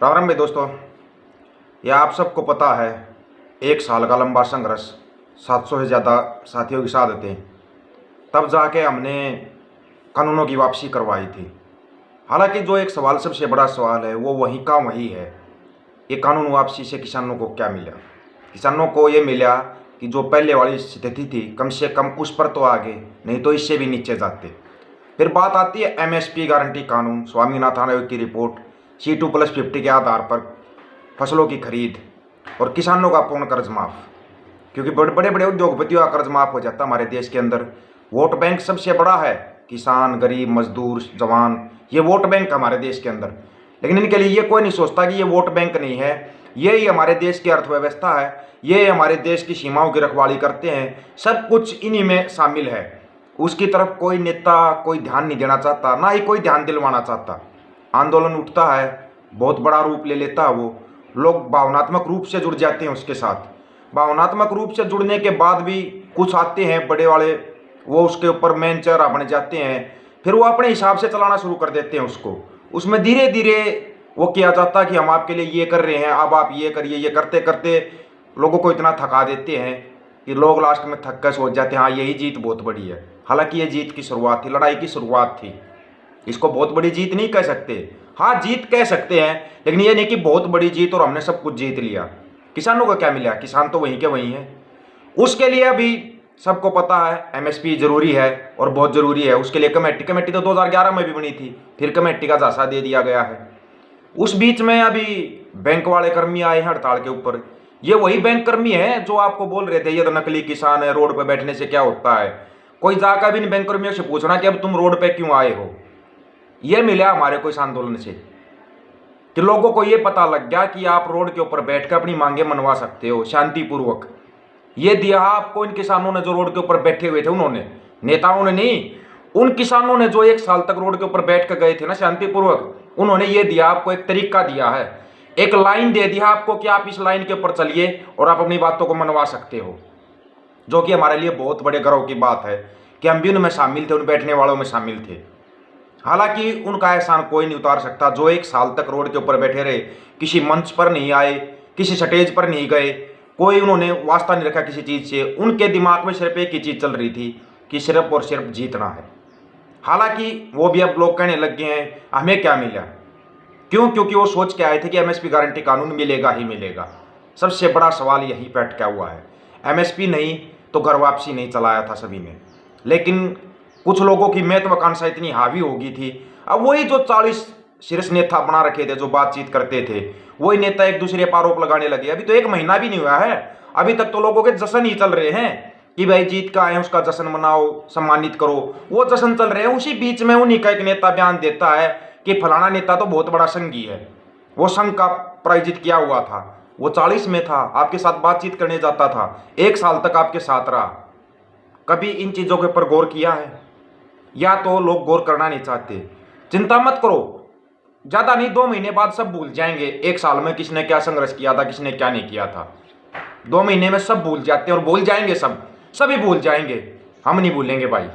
राम राम भाई दोस्तों, ये आप सबको पता है 1 साल का लंबा संघर्ष, 700 से ज़्यादा साथियों की शहादतें, तब जाके हमने कानूनों की वापसी करवाई थी। हालांकि जो एक सवाल सबसे बड़ा सवाल है वो वहीं का वहीं है, ये कानून वापसी से किसानों को क्या मिला। किसानों को ये मिला कि जो पहले वाली स्थिति थी कम से कम उस पर तो आगे, नहीं तो इससे भी नीचे जाते। फिर बात आती है एमएसपी गारंटी कानून, स्वामीनाथन आयोग की रिपोर्ट, C2+50 के आधार पर फसलों की खरीद और किसानों का पूर्ण कर्ज माफ, क्योंकि बड़े बड़े उद्योगपतियों का कर्ज माफ हो जाता हमारे देश के अंदर। वोट बैंक सबसे बड़ा है, किसान, गरीब, मजदूर, जवान, ये वोट बैंक हमारे देश के अंदर। लेकिन इनके लिए ये कोई नहीं सोचता कि ये वोट बैंक नहीं है, ये ही हमारे देश की अर्थव्यवस्था है, ये हमारे देश की सीमाओं की रखवाली करते हैं, सब कुछ इन्हीं में शामिल है। उसकी तरफ कोई नेता कोई ध्यान नहीं देना चाहता, ना ही कोई ध्यान दिलवाना चाहता। आंदोलन उठता है, बहुत बड़ा रूप ले लेता है, वो लोग भावनात्मक रूप से जुड़ जाते हैं उसके साथ। भावनात्मक रूप से जुड़ने के बाद भी कुछ आते हैं बड़े वाले, वो उसके ऊपर मेन चेहरा बन जाते हैं, फिर वो अपने हिसाब से चलाना शुरू कर देते हैं उसको। उसमें धीरे धीरे वो किया जाता है कि हम आपके लिए ये कर रहे हैं, अब आप ये करिए। ये करते करते लोगों को इतना थका देते हैं कि लोग लास्ट में थक कर सोच जाते हैं हाँ यही जीत बहुत बड़ी है। हालांकि ये जीत की शुरुआत थी, लड़ाई की शुरुआत थी। इसको बहुत बड़ी जीत नहीं कह सकते, हाँ जीत कह सकते हैं, लेकिन ये नहीं कि बहुत बड़ी जीत और हमने सब कुछ जीत लिया। किसानों को क्या मिला? किसान तो वहीं के वहीं है। उसके लिए अभी सबको पता है एमएसपी जरूरी है और बहुत ज़रूरी है। उसके लिए कमेटी तो 2011 में भी बनी थी, फिर कमेटी का झांसा दे दिया गया है। उस बीच में अभी बैंक वाले कर्मी आए हैं हड़ताल के ऊपर। ये वही बैंक कर्मी है जो आपको बोल रहे थे ये तो नकली किसान है, रोड पर बैठने से क्या होता है। कोई जाकर भी इन बैंक कर्मियों से पूछना कि अब तुम रोड पे क्यों आए हो। ये मिला हमारे को इस आंदोलन से कि लोगों को ये पता लग गया कि आप रोड के ऊपर बैठकर अपनी मांगे मनवा सकते हो शांतिपूर्वक। ये दिया आपको इन किसानों ने जो रोड के ऊपर बैठे हुए थे, उन्होंने, नेताओं ने नहीं, उन किसानों ने जो 1 साल तक रोड के ऊपर बैठ कर गए थे ना शांतिपूर्वक, उन्होंने ये दिया आपको, एक तरीका दिया है, एक लाइन दे दिया आपको कि आप इस लाइन के ऊपर चलिए और आप अपनी बातों को मनवा सकते हो। जो कि हमारे लिए बहुत बड़े गर्व की बात है कि हम भी उनमें शामिल थे, उन बैठने वालों में शामिल थे। हालांकि उनका एहसान कोई नहीं उतार सकता जो 1 साल तक रोड के ऊपर बैठे रहे, किसी मंच पर नहीं आए, किसी स्टेज पर नहीं गए, कोई उन्होंने वास्ता नहीं रखा किसी चीज़ से। उनके दिमाग में सिर्फ एक ही चीज़ चल रही थी कि सिर्फ और सिर्फ जीतना है। हालांकि वो भी अब लोग कहने लग गए हैं हमें क्या मिला। क्यों? क्योंकि वो सोच के आए थे कि एमएसपी गारंटी कानून मिलेगा ही मिलेगा। सबसे बड़ा सवाल यही पे अटका हुआ है। एमएसपी नहीं तो घर वापसी नहीं चलाया था सभी ने, लेकिन कुछ लोगों की महत्वाकांक्षा इतनी हावी हो गई थी। अब वही जो 40 शीर्ष नेता बना रखे थे जो बातचीत करते थे, वही नेता एक दूसरे पर आरोप लगाने लगे। अभी तो 1 महीना भी नहीं हुआ है, अभी तक तो लोगों के जश्न ही चल रहे हैं कि भाई जीत का आए उसका जश्न मनाओ, सम्मानित करो, वो जश्न चल रहे हैं। उसी बीच में उन्हीं का एक नेता बयान देता है कि फलाना नेता तो बहुत बड़ा संघी है, वो संघ का प्रायोजित किया हुआ था, वो 40 में था, आपके साथ बातचीत करने जाता था, 1 साल तक आपके साथ रहा। कभी इन चीज़ों के ऊपर गौर किया है? या तो लोग गौर करना नहीं चाहते। चिंता मत करो, ज़्यादा नहीं 2 महीने बाद सब भूल जाएंगे 1 साल में किसने क्या संघर्ष किया था, किसने क्या नहीं किया था। 2 महीने में सब भूल जाते हैं और भूल जाएंगे, सभी भूल जाएंगे। हम नहीं भूलेंगे भाई,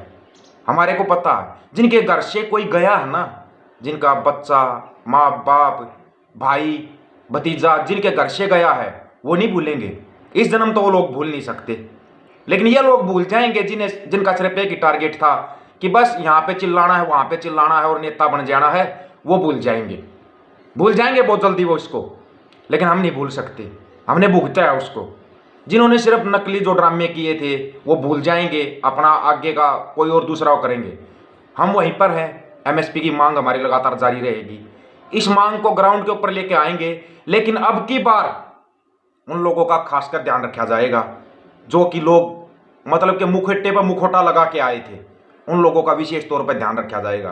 हमारे को पता है। जिनके घर से कोई गया है ना, जिनका बच्चा, माँ बाप, भाई, भतीजा जिनके घर से गया है, वो नहीं भूलेंगे। इस जन्म तो वो लोग भूल नहीं सकते, लेकिन ये लोग भूल जाएंगे जिनका सिर्फ एक ही टारगेट था कि बस यहाँ पे चिल्लाना है, वहाँ पे चिल्लाना है और नेता बन जाना है। वो भूल जाएंगे बहुत जल्दी वो इसको। लेकिन हम नहीं भूल सकते, हमने भुगता है उसको। जिन्होंने सिर्फ नकली जो ड्रामे किए थे वो भूल जाएंगे, अपना आगे का कोई और दूसरा करेंगे। हम वहीं पर हैं, एमएसपी की मांग हमारी लगातार जारी रहेगी। इस मांग को ग्राउंड के ऊपर लेके आएंगे, लेकिन अब की बार उन लोगों का खासकर ध्यान रखा जाएगा जो कि लोग मतलब कि मुखट्टे पर मुखौटा लगा के आए थे। उन लोगों का विशेष तौर पर ध्यान रखा जाएगा।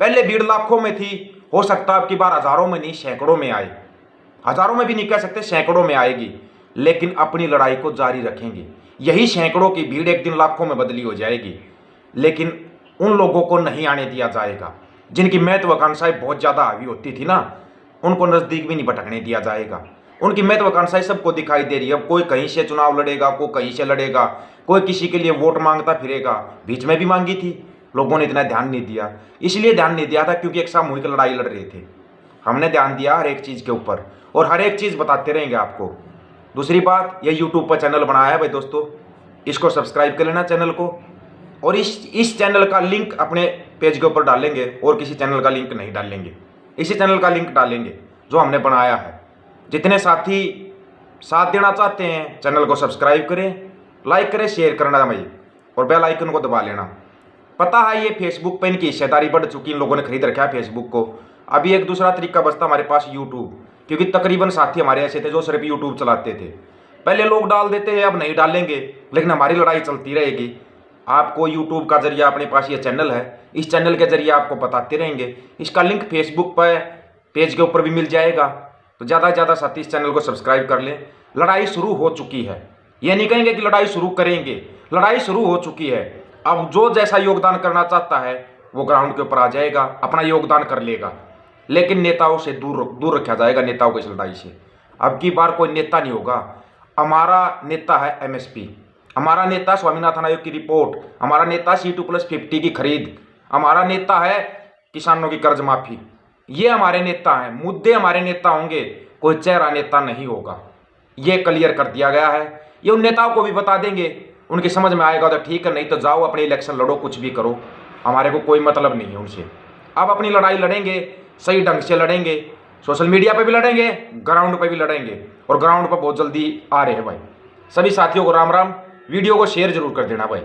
पहले भीड़ लाखों में थी, हो सकता है अब की बार हजारों में नहीं सैकड़ों में आए। हजारों में भी नहीं कह सकते, सैकड़ों में आएगी, लेकिन अपनी लड़ाई को जारी रखेंगे। यही सैकड़ों की भीड़ एक दिन लाखों में बदली हो जाएगी, लेकिन उन लोगों को नहीं आने दिया जाएगा जिनकी महत्वाकांक्षाएं बहुत ज़्यादा हावी होती थी ना, उनको नज़दीक भी नहीं भटकने दिया जाएगा। उनकी महत्वाकांक्षाएं सबको दिखाई दे रही है। अब कोई कहीं से चुनाव लड़ेगा, कोई कहीं से लड़ेगा, कोई किसी के लिए वोट मांगता फिरेगा। बीच में भी मांगी थी, लोगों ने इतना ध्यान नहीं दिया। इसलिए ध्यान नहीं दिया था क्योंकि एक सामूहिक लड़ाई लड़ रहे थे। हमने ध्यान दिया हर एक चीज़ के ऊपर और हर एक चीज़ बताते रहेंगे आपको। दूसरी बात, ये यूट्यूब पर चैनल बनाया है भाई दोस्तों, इसको सब्सक्राइब कर लेना चैनल को, और इस चैनल का लिंक अपने पेज के ऊपर डालेंगे और किसी चैनल का लिंक नहीं डालेंगे, इसी चैनल का लिंक डालेंगे जो हमने बनाया है। जितने साथी साथ देना चाहते हैं चैनल को सब्सक्राइब करें, लाइक करें, शेयर करना भाई, और बेल आइकन को दबा लेना। पता है ये फेसबुक पे इनकी हिस्सेदारी बढ़ चुकी, इन लोगों ने खरीद रखा है फेसबुक को। अभी एक दूसरा तरीका बचता हमारे पास यूट्यूब, क्योंकि तकरीबन साथी हमारे ऐसे थे जो सिर्फ यूट्यूब चलाते थे। पहले लोग डाल देते हैं, अब नहीं डालेंगे, लेकिन हमारी लड़ाई चलती रहेगी। आपको यूट्यूब का जरिया, अपने पास ये चैनल है, इस चैनल के जरिए आपको बताते रहेंगे। इसका लिंक फेसबुक पर पेज के ऊपर भी मिल जाएगा, तो ज़्यादा से ज़्यादा साथी इस चैनल को सब्सक्राइब कर लें। लड़ाई शुरू हो चुकी है, ये नहीं कहेंगे कि लड़ाई शुरू करेंगे, लड़ाई शुरू हो चुकी है। अब जो जैसा योगदान करना चाहता है वो ग्राउंड के ऊपर आ जाएगा, अपना योगदान कर लेगा, लेकिन नेताओं से दूर रखा जाएगा, नेताओं की इस लड़ाई से। अब की बार कोई नेता नहीं होगा। हमारा नेता है एमएसपी, हमारा नेता स्वामीनाथन आयोग की रिपोर्ट, हमारा नेता C2+50 की खरीद, हमारा नेता है किसानों की कर्ज माफी। ये हमारे नेता हैं, मुद्दे हमारे नेता होंगे, कोई चेहरा नेता नहीं होगा। ये क्लियर कर दिया गया है। ये उन नेताओं को भी बता देंगे, उनकी समझ में आएगा तो ठीक है, नहीं तो जाओ अपने इलेक्शन लड़ो, कुछ भी करो, हमारे को कोई मतलब नहीं है उनसे। अब अपनी लड़ाई लड़ेंगे, सही ढंग से लड़ेंगे, सोशल मीडिया पे भी लड़ेंगे, ग्राउंड पे भी लड़ेंगे, और ग्राउंड पर बहुत जल्दी आ रहे हैं भाई। सभी साथियों को राम राम। वीडियो को शेयर जरूर कर देना भाई।